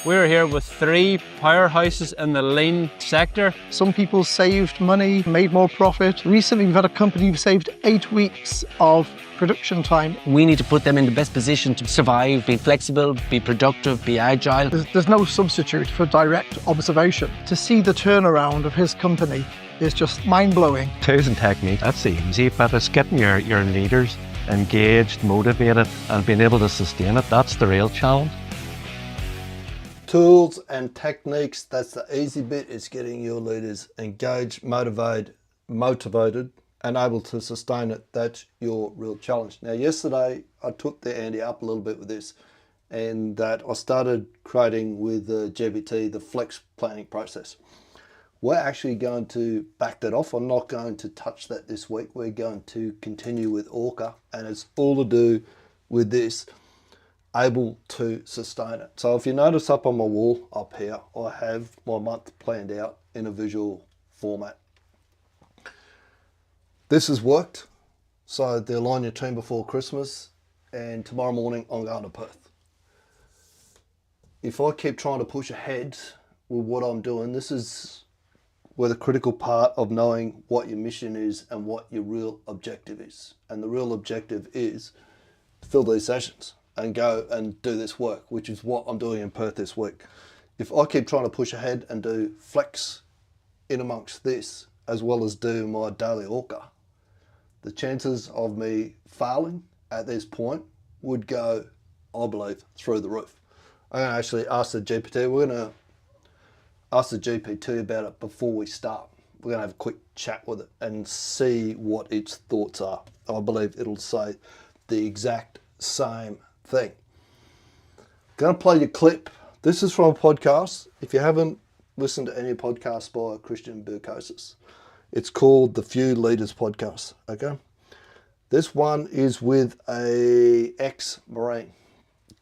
We're here with 3 powerhouses in the lean sector. Some people saved money, made more profit. Recently, we've had a company who saved 8 weeks of production time. We need to put them in the best position to survive, be flexible, be productive, be agile. There's no substitute for direct observation. To see the turnaround of his company is just mind-blowing. Tools and technique, that's easy, but it's getting your leaders engaged, motivated, and being able to sustain it. That's the real challenge. Tools and techniques, that's the easy bit. It's getting your leaders engaged, motivated, and able to sustain it. That's your real challenge. Now, yesterday, I took the ante up a little bit with this, and that I started creating with the GPT, the flex planning process. We're actually going to back that off. I'm not going to touch that this week. We're going to continue with ORCA, and it's all to do with this, able to sustain it. So if you notice up on my wall up here, I have my month planned out in a visual format. This has worked. So the align your team before Christmas, and tomorrow morning I'm going to Perth. If I keep trying to push ahead with what I'm doing, this is where the critical part of knowing what your mission is and what your real objective is. And the real objective is to fill these sessions and go and do this work, which is what I'm doing in Perth this week. If I keep trying to push ahead and do flex in amongst this, as well as do my daily ORCA, the chances of me failing at this point would go, I believe, through the roof. I'm going to actually ask the GPT, we're going to ask the GPT about it before we start. We're going to have a quick chat with it and see what its thoughts are. I believe it'll say the exact same thing. Going to play your clip. This is from a podcast. If you haven't listened to any podcasts by Christian Burkosis, it's called the Few Leaders Podcast. Okay, this one is with a ex-Marine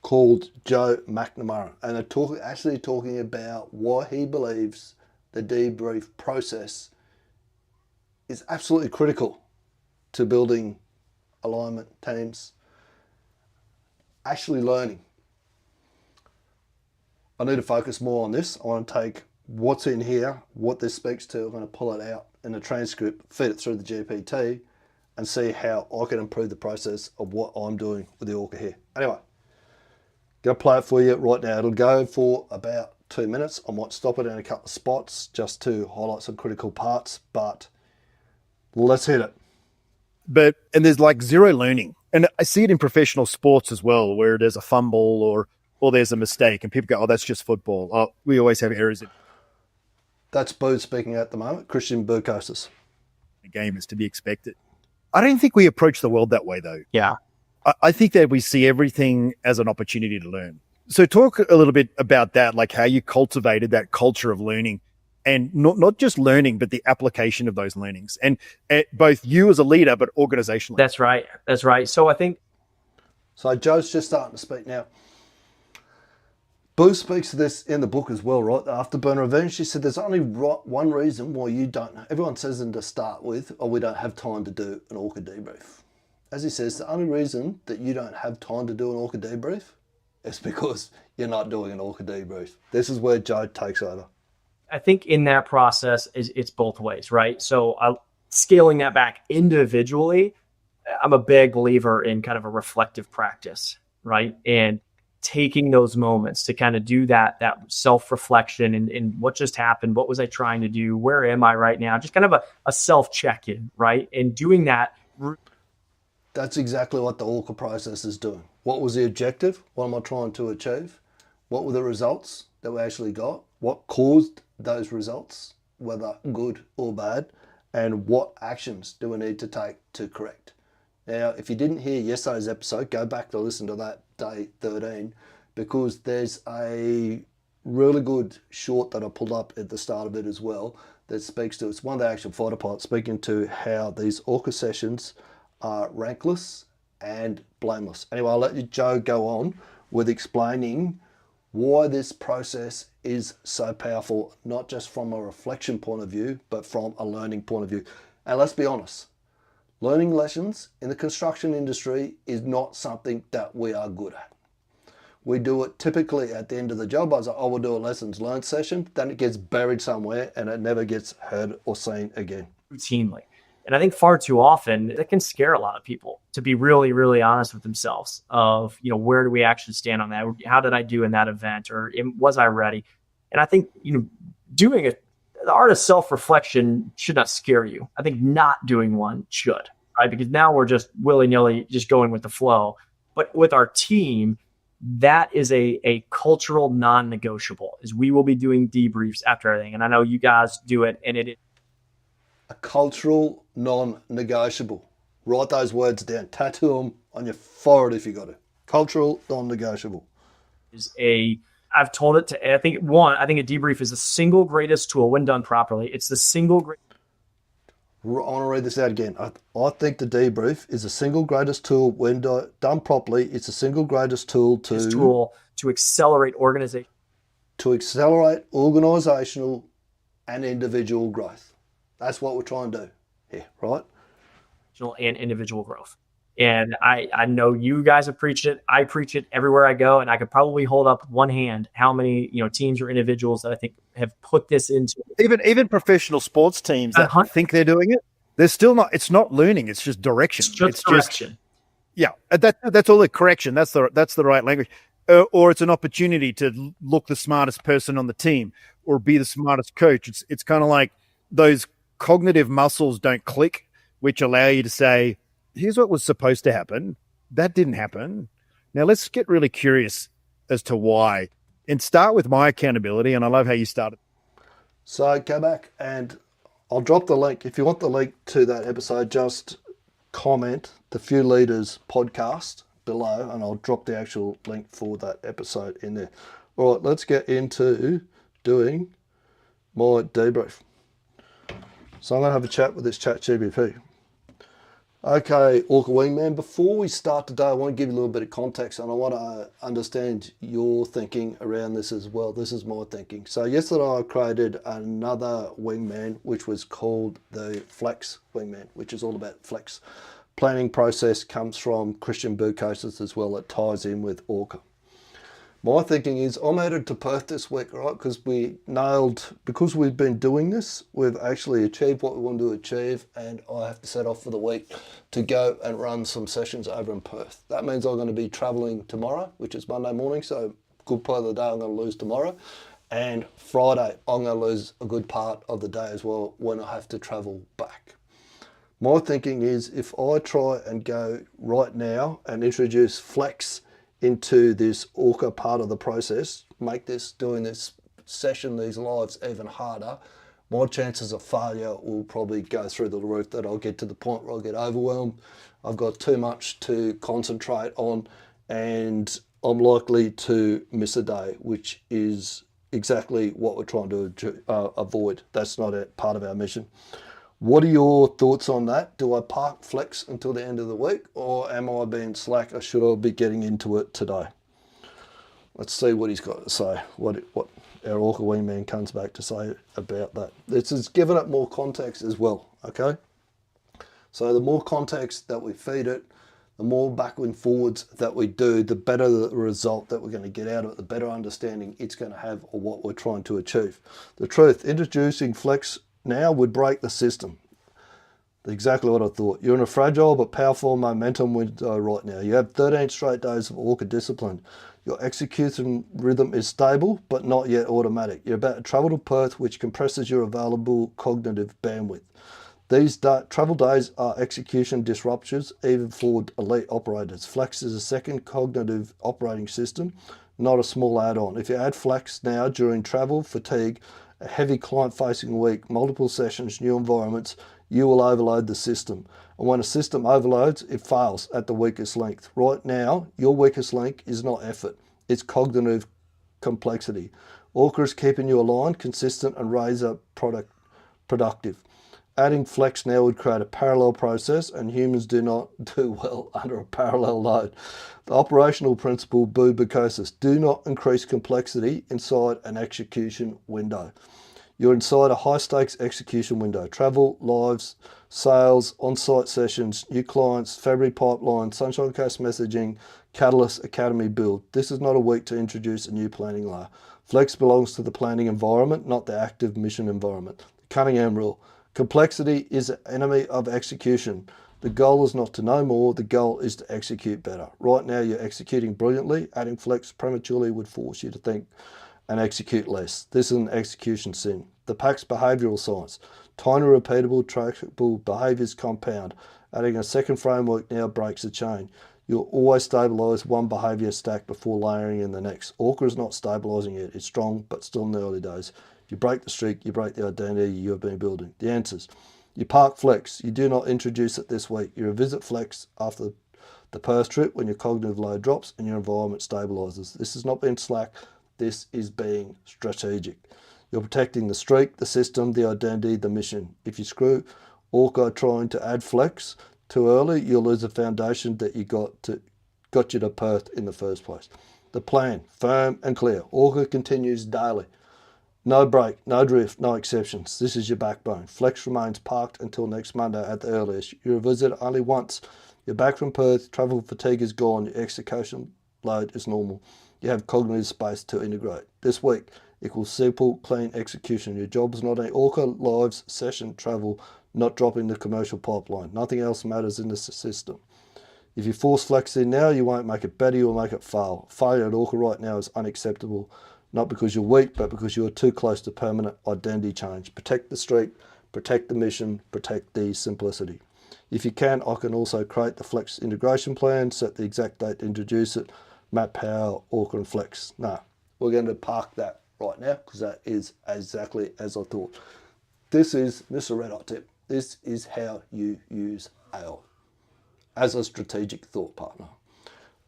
called Joe McNamara, and they're actually talking about why he believes the debrief process is absolutely critical to building alignment teams. Actually learning. I need to focus more on this. I want to take what's in here, what this speaks to. I'm going to pull it out in the transcript, feed it through the GPT, and see how I can improve the process of what I'm doing with the ORCA here. Anyway, going to play it for you right now. It'll go for about 2 minutes. I might stop it in a couple of spots just to highlight some critical parts, but let's hit it. And there's like zero learning. And I see it in professional sports as well, where there's a fumble or there's a mistake and people go, oh, that's just football. Oh, we always have errors. That's Boo speaking at the moment, Christian Burkosis. The game is to be expected. I don't think we approach the world that way, though. Yeah. I think that we see everything as an opportunity to learn. So talk a little bit about that, like how you cultivated that culture of learning, and not just learning, but the application of those learnings, and both you as a leader, but organizationally. That's right. That's right. So I think. So Joe's just starting to speak now. Boo speaks to this in the book as well, right? The Afterburner Revenge, she said there's only one reason why you don't. Everyone says them to start with, or we don't have time to do an ORCA debrief. As he says, the only reason that you don't have time to do an ORCA debrief is because you're not doing an ORCA debrief. This is where Joe takes over. I think in that process, it's both ways, right? So scaling that back individually, I'm a big believer in kind of a reflective practice, right? And taking those moments to kind of do that self-reflection and what just happened, what was I trying to do, where am I right now? Just kind of a self-check-in, right? And doing that. That's exactly what the ORCA process is doing. What was the objective? What am I trying to achieve? What were the results that we actually got? What caused those results, whether good or bad? And what actions do we need to take to correct? Now, if you didn't hear yesterday's episode, go back to listen to that day 13, because there's a really good short that I pulled up at the start of it as well that speaks to, it's one of the actual fighter pilots speaking to how these ORCA sessions are rankless and blameless. Anyway, I'll let you, Joe, go on with explaining why this process is so powerful, not just from a reflection point of view, but from a learning point of view. And let's be honest, learning lessons in the construction industry is not something that we are good at. We do it typically at the end of the job. I was like, oh, we'll do a lessons learned session. Then it gets buried somewhere and it never gets heard or seen again. Routinely. And I think far too often that can scare a lot of people to be really, really honest with themselves of, where do we actually stand on that? How did I do in that event? Or was I ready? And I think, doing it, the art of self-reflection should not scare you. I think not doing one should, right? Because now we're just willy-nilly just going with the flow. But with our team, that is a cultural non-negotiable, is we will be doing debriefs after everything. And I know you guys do it, and it is a cultural non-negotiable. Write those words down. Tattoo them on your forehead if you got it. Cultural non-negotiable. I've told it to, I think a debrief is the single greatest tool when done properly. It's the single greatest. I want to read this out again. I think the debrief is the single greatest tool when done properly. It's the single greatest tool to accelerate organization. To accelerate organizational and individual growth. That's what we're trying to do here, right? And individual growth. And I know you guys have preached it. I preach it everywhere I go, and I could probably hold up one hand how many teams or individuals that I think have put this into. Even professional sports teams that think they're doing it, they're still not. It's not learning. It's just direction. It's direction. That's all the correction. That's the right language. Or it's an opportunity to look the smartest person on the team or be the smartest coach. It's kind of like those cognitive muscles don't click, which allow you to say, here's what was supposed to happen. That didn't happen. Now let's get really curious as to why and start with my accountability. And I love how you started. So go back and I'll drop the link. If you want the link to that episode, just comment the Few Leaders podcast below and I'll drop the actual link for that episode in there. All right, let's get into doing my debrief. So I'm going to have a chat with this ChatGPT. Okay, ORCA Wingman, before we start today, I want to give you a little bit of context and I want to understand your thinking around this as well. This is my thinking. So yesterday I created another Wingman, which was called the Flex Wingman, which is all about flex. Planning process comes from Christian Burkos as well. It ties in with ORCA. My thinking is I'm headed to Perth this week, right? Because we've been doing this, we've actually achieved what we want to achieve, and I have to set off for the week to go and run some sessions over in Perth. That means I'm going to be traveling tomorrow, which is Monday morning, so good part of the day I'm going to lose tomorrow. And Friday, I'm going to lose a good part of the day as well when I have to travel back. My thinking is if I try and go right now and introduce flex into this ORCA part of the process, make doing this session, these lives even harder, my chances of failure will probably go through the roof, that I'll get to the point where I'll get overwhelmed. I've got too much to concentrate on and I'm likely to miss a day, which is exactly what we're trying to avoid. That's not a part of our mission. What are your thoughts on that? Do I park flex until the end of the week or am I being slack or should I be getting into it today? Let's see what he's got to say, what our ORCA Wingman comes back to say about that. This is giving it more context as well, okay? So the more context that we feed it, the more backward and forwards that we do, the better the result that we're going to get out of it, the better understanding it's going to have of what we're trying to achieve. The truth, introducing flex now would break the system. Exactly what I thought. You're in a fragile but powerful momentum window right now. You have 13 straight days of ORCA discipline. Your execution rhythm is stable but not yet automatic. You're about to travel to Perth, which compresses your available cognitive bandwidth. These travel days are execution disruptors even for elite operators. Flex is a second cognitive operating system, not a small add-on. If you add flex now during travel, fatigue, a heavy client-facing week, multiple sessions, new environments, you will overload the system. And when a system overloads, it fails at the weakest link. Right now, your weakest link is not effort, it's cognitive complexity. ORCA is keeping you aligned, consistent, and razor productive. Adding flex now would create a parallel process, and humans do not do well under a parallel load. The operational principle, bubicosis, do not increase complexity inside an execution window. You're inside a high-stakes execution window. Travel, lives, sales, on-site sessions, new clients, Fabric pipeline, Sunshine Coast messaging, Catalyst Academy build. This is not a week to introduce a new planning layer. Flex belongs to the planning environment, not the active mission environment. The Cunningham rule. Complexity is an enemy of execution. The goal is not to know more, the goal is to execute better. Right now you're executing brilliantly. Adding flex prematurely would force you to think and execute less. This is an execution sin. The PAC's behavioural science. Tiny, repeatable, trackable behaviours compound. Adding a second framework now breaks the chain. You'll always stabilise one behaviour stack before layering in the next. ORCA is not stabilising it. It's strong, but still in the early days. If you break the streak, you break the identity you have been building. The answers. You park flex. You do not introduce it this week. You revisit flex after the Perth trip when your cognitive load drops and your environment stabilises. This is not being slack. This is being strategic. You're protecting the streak, the system, the identity, the mission. If you screw ORCA trying to add flex too early, you'll lose the foundation that you got you to Perth in the first place. The plan, firm and clear. ORCA continues daily. No break, no drift, no exceptions. This is your backbone. Flex remains parked until next Monday at the earliest. You revisit only once. You're back from Perth, travel fatigue is gone, your execution load is normal. You have cognitive space to integrate. This week equals simple, clean execution. Your job is not an ORCA lives session travel, not dropping the commercial pipeline. Nothing else matters in the system. If you force flex in now, you won't make it better, you'll make it fail. Failure at ORCA right now is unacceptable, not because you're weak, but because you're too close to permanent identity change. Protect the streak, protect the mission, protect the simplicity. If you can, I can also create the flex integration plan, set the exact date to introduce it, map how ORCA and flex. No, we're going to park that right now because that is exactly as I thought. This is Mr. Red Hot Tip. This is how you use AI as a strategic thought partner.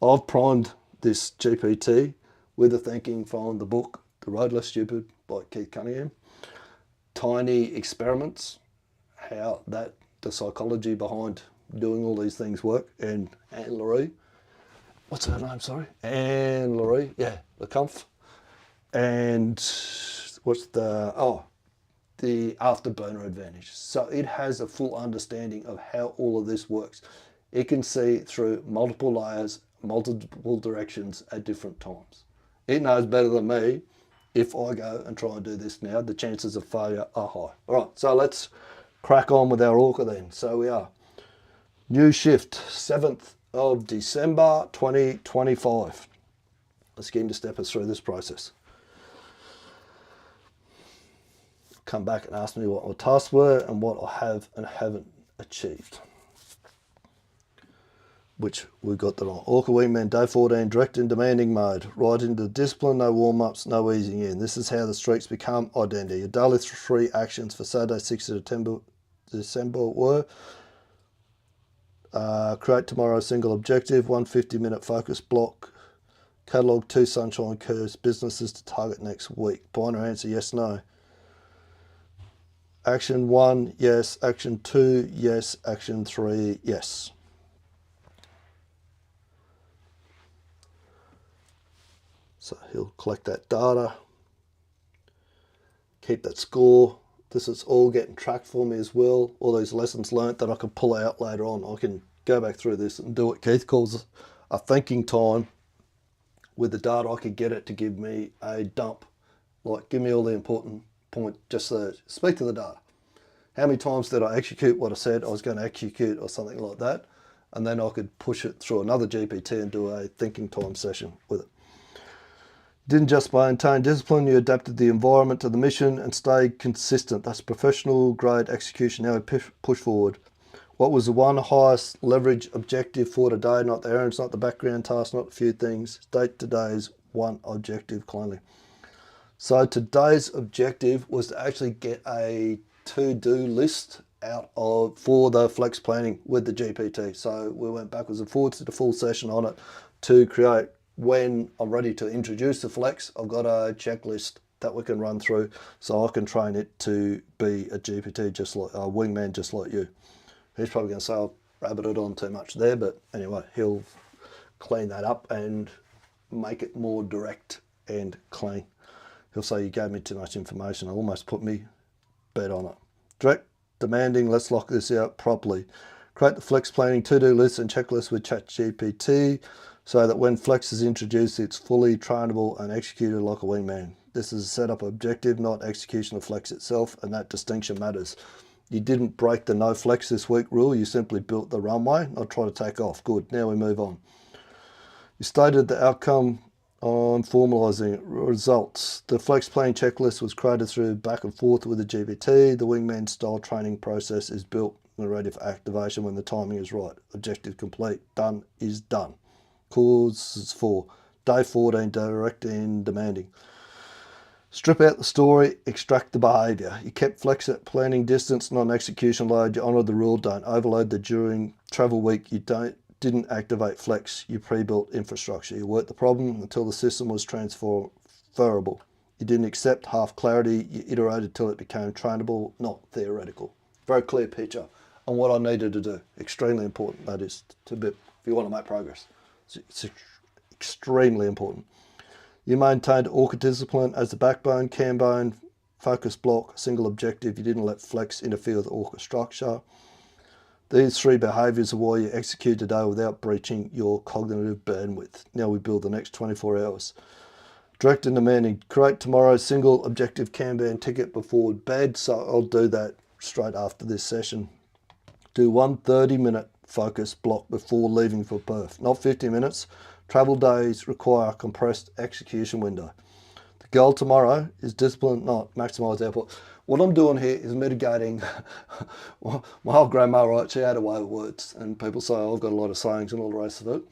I've primed this GPT with a thinking from the book The Road Less Stupid by Keith Cunningham. Tiny experiments, how that the psychology behind doing all these things work. And Anne-Laurie, what's her name, sorry? Anne-Laurie, yeah, the Comf. And what's the afterburner advantage. So it has a full understanding of how all of this works. It can see through multiple layers, multiple directions at different times. It knows better than me. If I go and try and do this now, the chances of failure are high. All right, so let's crack on with our ORCA then. So we are new shift, 7th of December 2025. Let's get him to step us through this process. Come back and ask me what my tasks were and what I have and haven't achieved. Which we got that on. ORCA Wingman, day 14, direct and demanding mode. Right into discipline, no warm-ups, no easing in. This is how the streaks become identity. Your daily 3 actions for Saturday, 6th of December were create tomorrow a single objective, 150-minute focus block, catalogue 2 Sunshine Coast businesses to target next week. Binary answer, yes, no. Action 1, yes. Action 2, yes. Action 3, yes. So he'll collect that data, keep that score. This is all getting tracked for me as well. All these lessons learnt that I can pull out later on. I can go back through this and do what Keith calls a thinking time with the data. I could get it to give me a dump, like give me all the important point, just speak to the data. How many times did I execute what I said I was going to execute or something like that? And then I could push it through another GPT and do a thinking time session with it. Didn't just maintain discipline, you adapted the environment to the mission and stayed consistent. That's professional grade execution. Now we push forward. What was the one highest leverage objective for today? Not the errands, not the background tasks, not a few things. State today's one objective cleanly. So today's objective was to actually get a to-do list for the flex planning with the GPT. So we went backwards and forwards to the full session on it to create, when I'm ready to introduce the flex, I've got a checklist that we can run through so I can train it to be a GPT, just like a wingman, just like you. He's probably going to say I've rabbited on too much there, but anyway, he'll clean that up and make it more direct and clean. he'll say, you gave me too much information. I almost put me bet on it. Direct, demanding, let's lock this out properly. Create the flex planning to-do list and checklist with ChatGPT so that when flex is introduced, it's fully trainable and executed like a wingman. This is a setup objective, not execution of flex itself, and that distinction matters. You didn't break the no flex this week rule, you simply built the runway, not try to take off. Good, now we move on. You stated the outcome on formalising results. The flex planning checklist was created through back and forth with the GPT. The wingman style training process is built and ready for activation when the timing is right. Objective complete, done is done. Causes for day 14, direct and demanding. Strip out the story, extract the behaviour. You kept flex at planning distance, not an execution load. You honoured the rule, don't overload the during travel week. You didn't activate flex, you pre-built infrastructure. You worked the problem until the system was transferable. You didn't accept half clarity, you iterated till it became trainable, not theoretical. Very clear picture on what I needed to do. Extremely important, that is, if you want to make progress. It's extremely important. You maintained ORCA discipline as the backbone, cambone, focus block, single objective. You didn't let flex interfere with ORCA structure. These three behaviours are why you execute today without breaching your cognitive bandwidth. Now we build the next 24 hours. Direct and demanding. Create tomorrow's single objective Kanban ticket before bed. So I'll do that straight after this session. Do 1 30-minute focus block before leaving for Perth. Not 50 minutes. Travel days require a compressed execution window. The goal tomorrow is discipline, not maximise output. What I'm doing here is mitigating. My old grandma, right, she had a way with words, and people say, oh, I've got a lot of sayings and all the rest of it.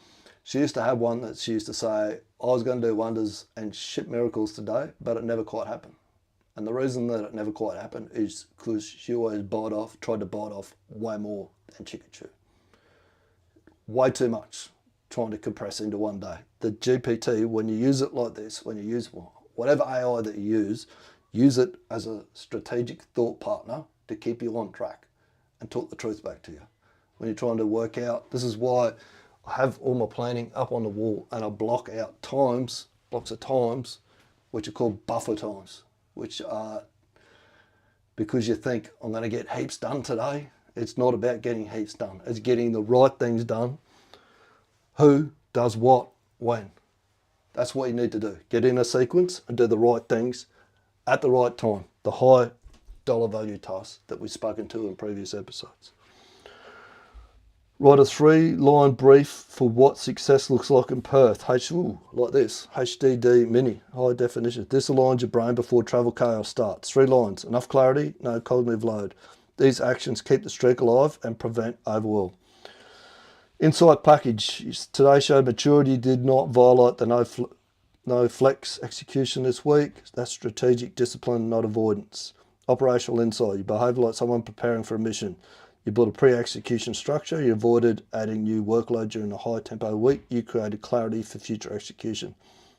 She used to have one that she used to say, I was going to do wonders and shit miracles today, but it never quite happened. And the reason that it never quite happened is because she always tried to bite off way more than she could chew. Way too much, trying to compress into one day. The GPT, when you use it like this, when you use whatever AI that you use it as a strategic thought partner to keep you on track and talk the truth back to you. When you're trying to work out, this is why I have all my planning up on the wall and I block out blocks of times, which are called buffer times, which are because you think I'm going to get heaps done today. It's not about getting heaps done. It's getting the right things done. Who does what, when. That's what you need to do. Get in a sequence and do the right things at the right time. The high dollar value tasks that we've spoken to in previous episodes. Write a 3-line brief for what success looks like in Perth. Like this, HDD mini, high definition. This aligns your brain before travel chaos starts. 3 lines, enough clarity, no cognitive load. These actions keep the streak alive and prevent overwhelm. Insight package. Today showed maturity did not violate the no flex execution this week. That's strategic discipline, not avoidance. Operational insight. You behave like someone preparing for a mission. You built a pre-execution structure. You avoided adding new workload during a high-tempo week. You created clarity for future execution.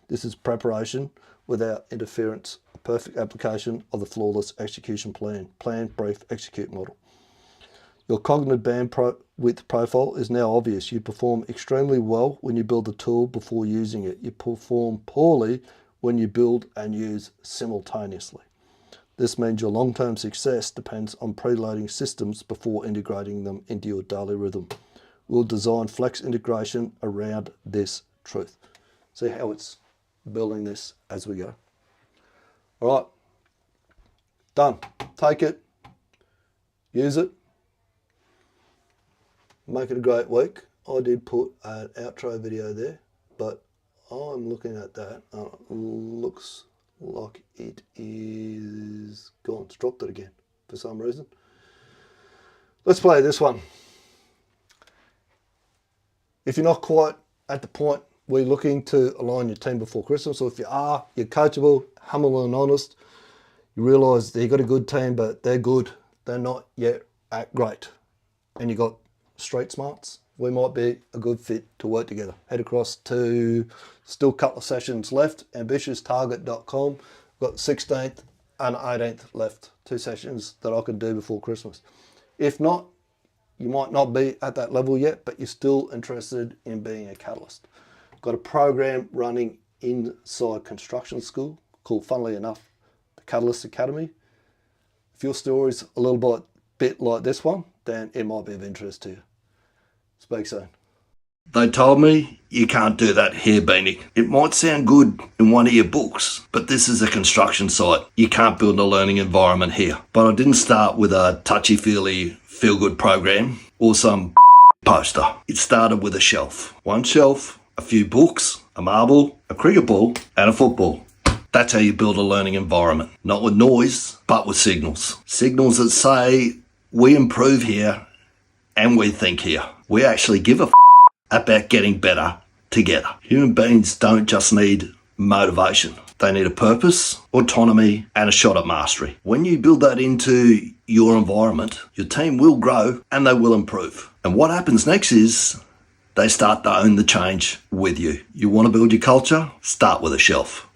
This is preparation without interference. A perfect application of the flawless execution plan. Plan, brief, execute model. Your cognitive bandwidth profile is now obvious. You perform extremely well when you build a tool before using it. You perform poorly when you build and use simultaneously. This means your long-term success depends on preloading systems before integrating them into your daily rhythm. We'll design flex integration around this truth. See how it's building this as we go. All right, done. Take it, use it, make it a great week. I did put an outro video there, but I'm looking at that and it looks like it is gone. It's dropped it again for some reason. Let's play this one. If you're not quite at the point where you're looking to align your team before Christmas, or if you are, you're coachable, humble and honest, you realise that you've got a good team, but they're good. They're not yet at great. And you've got street smarts, we might be a good fit to work together. Head across to, still a couple of sessions left, ambitioustarget.com. Got 16th and 18th left, 2 sessions that I can do before Christmas. If not, you might not be at that level yet, but you're still interested in being a catalyst. Got a program running inside construction school called, funnily enough, the Catalyst Academy. If your story's a little bit like this one, then it might be of interest to you. Speak soon. They told me you can't do that here, Beanie. It might sound good in one of your books, but this is a construction site. You can't build a learning environment here. But I didn't start with a touchy-feely feel-good program or some poster. It started with a shelf. One shelf, a few books, a marble, a cricket ball, and a football. That's how you build a learning environment. Not with noise, but with signals. Signals that say, we improve here and we think here. We actually give a about getting better together. Human beings don't just need motivation. They need a purpose, autonomy, and a shot at mastery. When you build that into your environment, your team will grow and they will improve. And what happens next is they start to own the change with you. You want to build your culture? Start with a shelf.